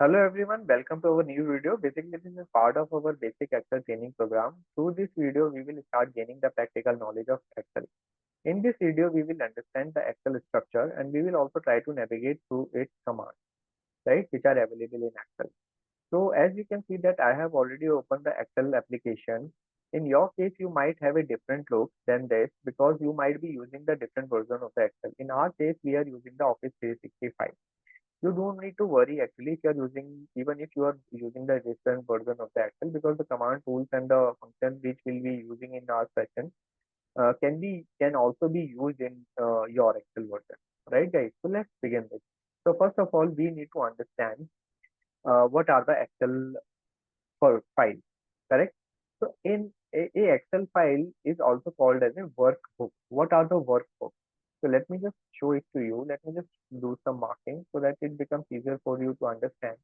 Hello everyone, welcome to our new video. Basically, this is a part of our basic Excel training program. Through this video, we will start gaining the practical knowledge of Excel. In this video, we will understand the Excel structure and we will also try to navigate through its commands, right, which are available in Excel. So as you can see that I have already opened the Excel application. In your case, you might have a different look than this because you might be using the different version of the Excel. In our case, we are using the Office 365. You don't need to worry actually if you're using, even if you are using the different version of the Excel, because the command tools and the functions which we'll be using in our session can also be used in your Excel version, right guys? So let's begin this. So first of all, we need to understand what are the Excel for files, correct? So in a Excel file is also called as a workbook. What are the workbooks? So let me just show it to you. Let me just do some marking so that it becomes easier for you to understand.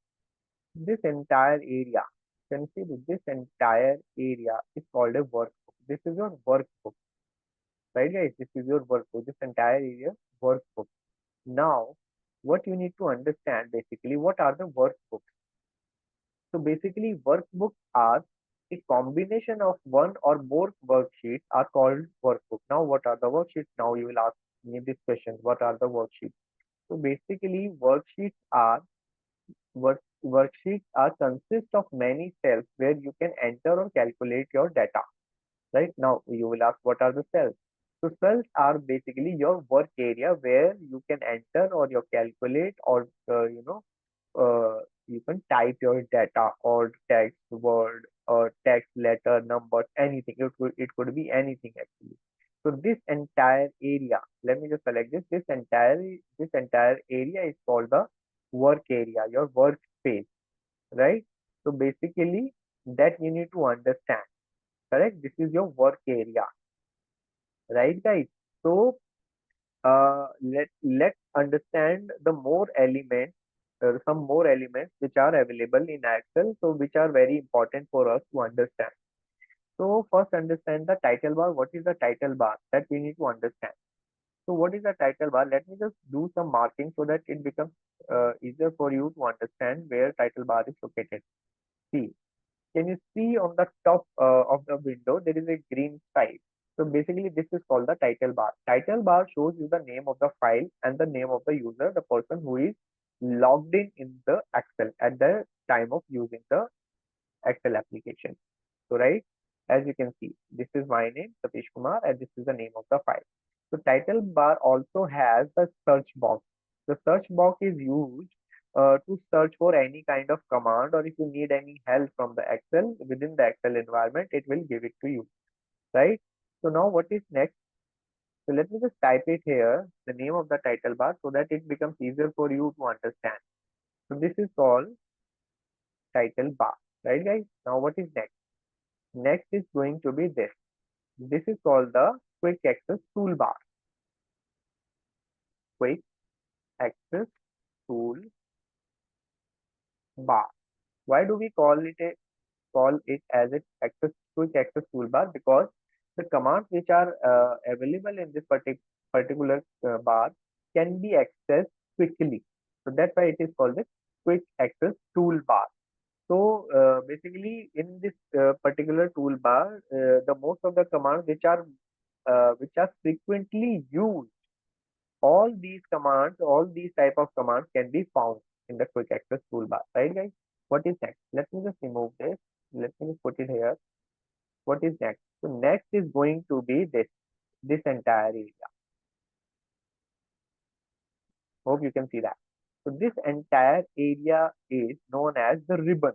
This entire area, can you see this entire area is called a workbook. This is your workbook, right guys? This is your workbook. This entire area, workbook. Now, what you need to understand basically, what are the workbooks? So basically, workbooks are a combination of one or more worksheets are called workbook. Now, what are the worksheets? Now you will ask me this question: what are the worksheets? So basically, worksheets are consist of many cells where you can enter or calculate your data. Right now, you will ask what are the cells. So cells are basically your work area where you can enter or you calculate or you can type your data or text, word, or text, letter, numbers, anything. It could be anything actually. So this entire area, let me just select this. This entire area is called the work area, your workspace, right? So basically that you need to understand, correct? This is your work area, right, guys? So let's understand the more elements, some more elements which are available in Excel, so which are very important for us to understand. So first understand the title bar. What is the title bar? That we need to understand. So what is the title bar? Let me just do some marking so that it becomes easier for you to understand where title bar is located. See, can you see on the top of the window there is a green stripe? So basically this is called the title bar. Title bar shows you the name of the file and the name of the user, the person who is logged in the Excel at the time of using the Excel application. So right, as you can see, this is my name, Satish Kumar, and this is the name of the file. So title bar also has the search box. The search box is used to search for any kind of command, or if you need any help from the Excel within the Excel environment, it will give it to you, right? So now what is next? So let me just type it here, the name of the title bar, so that it becomes easier for you to understand. So this is called title bar, right guys? Now what is next? Next is going to be this. This is called the quick access toolbar. Quick access toolbar. Why do we call it as a quick access toolbar? Because the commands which are available in this particular bar can be accessed quickly. So that's why it is called the quick access toolbar. So basically, in this particular toolbar, the most of the commands which are frequently used, all these type of commands can be found in the quick access toolbar, right, guys? What is next? Let me just remove this. Let me just put it here. What is next? So next is going to be this entire area. Hope you can see that. So this entire area is known as the ribbon.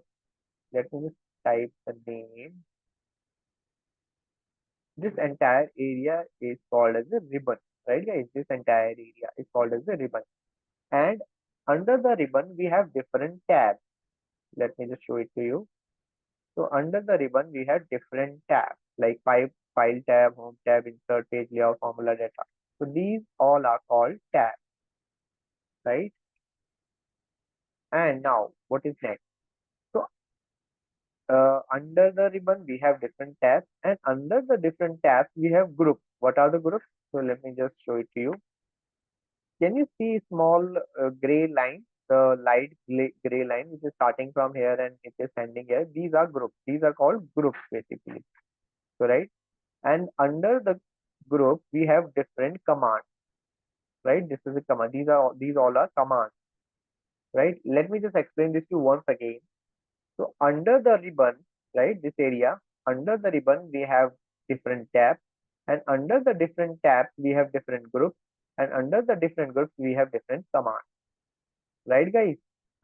Let me just type the name. This entire area is called as a ribbon, right guys? This entire area is called as a ribbon. And under the ribbon, we have different tabs. Let me just show it to you. So under the ribbon, we have different tabs like file tab, home tab, insert page layout, formula data. So these all are called tabs, right? And now what is next? So under the ribbon, we have different tabs, and under the different tabs, we have groups. What are the groups? So let me just show it to you. Can you see small gray line? the light gray line which is starting from here and it is ending here. These are groups. These are called groups basically. So right, and under the group we have different commands. Right, this is a command. These all are commands. Right. Let me just explain this to you once again. So under the ribbon, right, this area, under the ribbon, we have different tabs, and under the different tabs, we have different groups, and under the different groups, we have different commands, right, guys?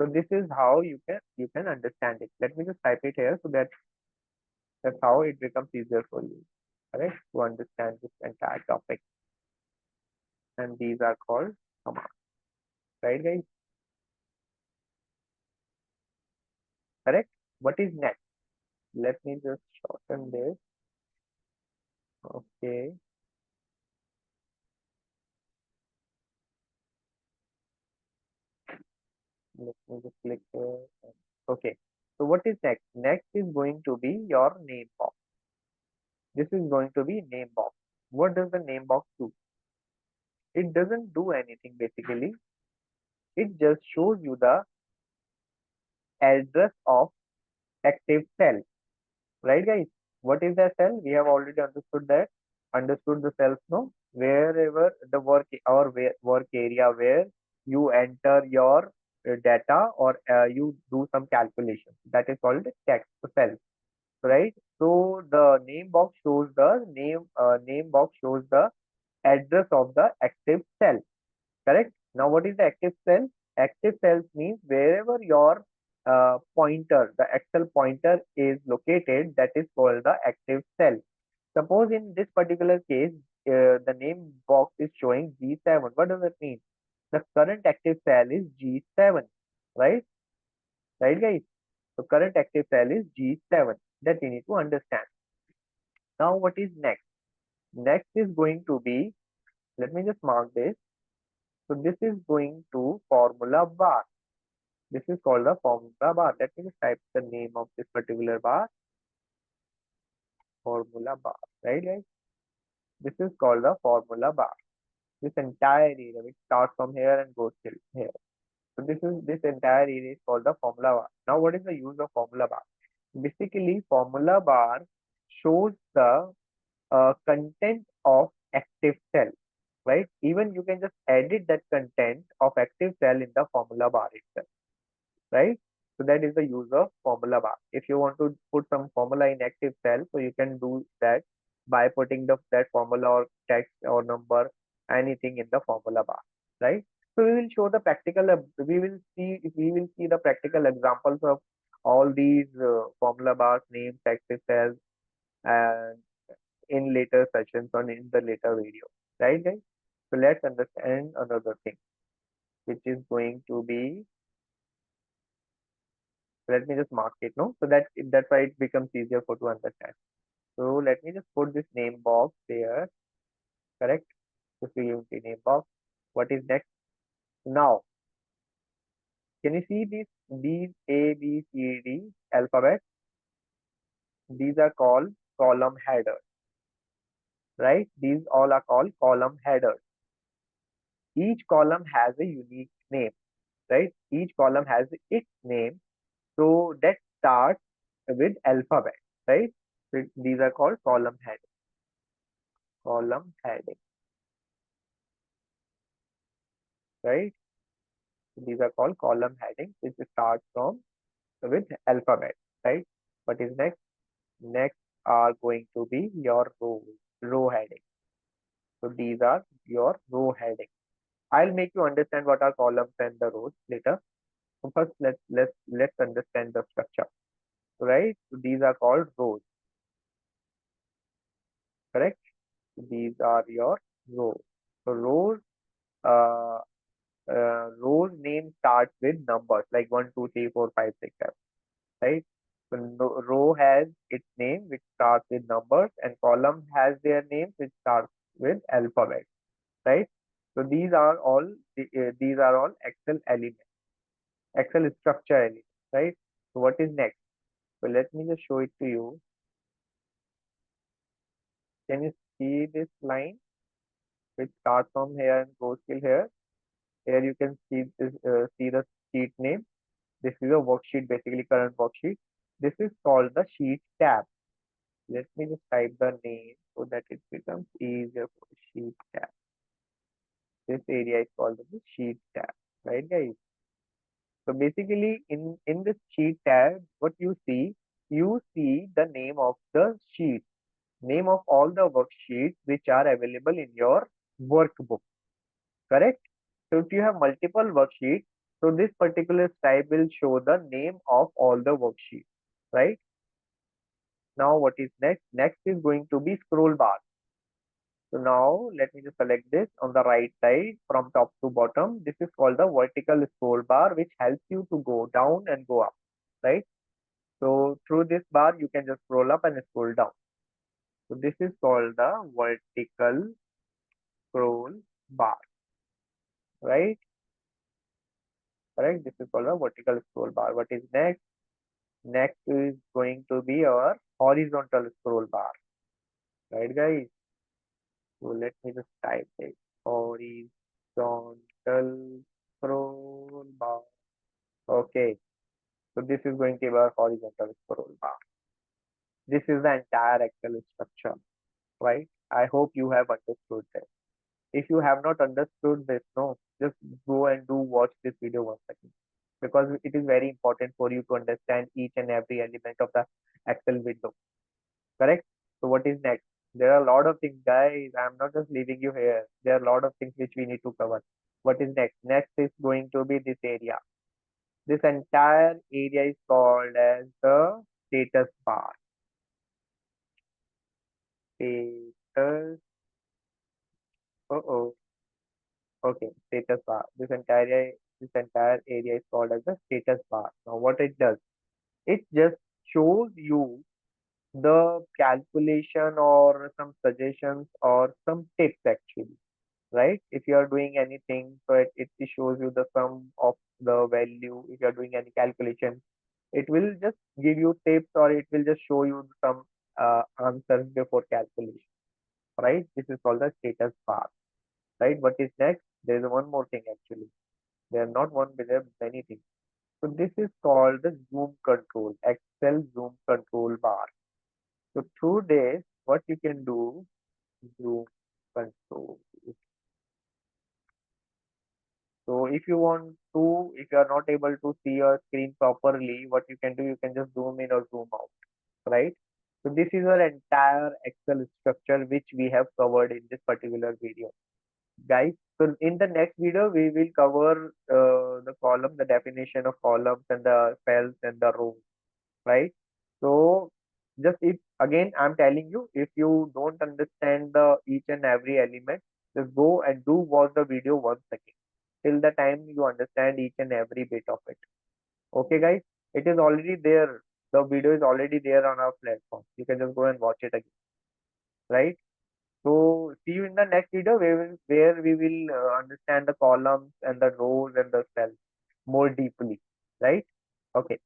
So this is how you can understand it. Let me just type it here so that's how it becomes easier for you, correct, to understand this entire topic. And these are called commands, right, guys? Correct. What is next? Let me just shorten this. Okay. Let me just click here. Okay. So what is next? Next is going to be your name box. This is going to be name box. What does the name box do? It doesn't do anything basically. It just shows you the address of active cell. Right, guys? What is the cell? We have already understood that. Understood the cells, no? Wherever the work area where you enter your data or you do some calculation. That is called text cell, right? So the name box shows the address of the active cell. Correct. Now, what is the active cell? Active cells means wherever your pointer, the Excel pointer is located, that is called the active cell. Suppose in this particular case, the name box is showing G7. What does that mean? The current active cell is G7, right? Right, guys? So current active cell is G7. That you need to understand. Now, what is next? Next is going to be, let me just mark this. So this is going to formula bar. This is called the formula bar. Let me just type the name of this particular bar. Formula bar, right, guys? This is called the formula bar. This entire area which starts from here and goes till here. So this entire area is called the formula bar. Now, what is the use of formula bar? Basically, formula bar shows the content of active cell, right? Even you can just edit that content of active cell in the formula bar itself, right? So that is the use of formula bar. If you want to put some formula in active cell, so you can do that by putting that formula or text or number, anything in the formula bar, right? So we will show the practical. We will see the practical examples of all these formula bars, names, active cells, and in later sessions or in the later video, right, guys? So let's understand another thing, which is going to be, let me just mark it, no? So that's why it becomes easier for to understand. So let me just put this name box there, correct? So unity name box. What is next? Now, can you see these A, B, C, D alphabet? These are called column headers, right? These all are called column headers. Each column has a unique name, right? Each column has its name. So that starts with alphabet, right? So these are called column heading. Column heading, right? So these are called column headings, which start from with alphabet, right? What is next? Next are going to be your row heading. So these are your row heading. I'll make you understand what are columns and the rows later. So first, let's understand the structure, right? So these are called rows, correct? So these are your rows. So uh, rows name starts with numbers like 1, 2, 3, 4, 5, 6, 7, right? So row has its name which starts with numbers, and column has their names which starts with alphabet, right? So these are all Excel elements, Excel structure elements, right? So what is next? So let me just show it to you. Can you see this line which starts from here and goes till here? Here you can see this, see the sheet name. This is a worksheet, basically current worksheet. This is called the sheet tab. Let me just type the name so that it becomes easier for sheet tab. This area is called the sheet tab, right guys? So basically in this sheet tab, what you see the name of the sheet, name of all the worksheets which are available in your workbook, correct? So if you have multiple worksheets, so this particular tab will show the name of all the worksheets, right? Now what is next? Next is going to be scroll bar. So now let me just select this on the right side from top to bottom. This is called the vertical scroll bar, which helps you to go down and go up, right? So through this bar, you can just scroll up and scroll down. So this is called the vertical scroll bar, right? Correct. This is called the vertical scroll bar. What is next? Next is going to be our horizontal scroll bar, right, guys? So let me just type it. Horizontal scroll bar. Okay. So this is going to be our horizontal scroll bar. This is the entire Excel structure, right? I hope you have understood this. If you have not understood this, no, just go and do watch this video once again because it is very important for you to understand each and every element of the Excel window. Correct? So what is next? There are a lot of things, guys. I'm not just leaving you here. There are a lot of things which we need to cover. What is next? Next is going to be this area. This entire area is called as the status bar. Status. Oh. Okay, status bar. This entire area is called as the status bar. Now, what it does? It just shows you the calculation or some suggestions or some tips actually, right? If you are doing anything, so it shows you the sum of the value. If you are doing any calculation, it will just give you tips or it will just show you some answers before calculation, right? This is called the status bar, right? What is next? There is one more thing actually. There are not one, but there are many things. So this is called the zoom control, Excel zoom control bar. So through this, what you can do, zoom control. So if you are not able to see your screen properly, what you can do, you can just zoom in or zoom out, right? So this is our entire Excel structure which we have covered in this particular video, guys. So in the next video, we will cover the definition of columns and the cells and the rows, right? So just if again I'm telling you, if you don't understand the each and every element, just go and do watch the video once again till the time you understand each and every bit of it. Okay, guys, it is already there. The video is already there on our platform. You can just go and watch it again, right? So see you in the next video where we will understand the columns and the rows and the cells more deeply, right? Okay.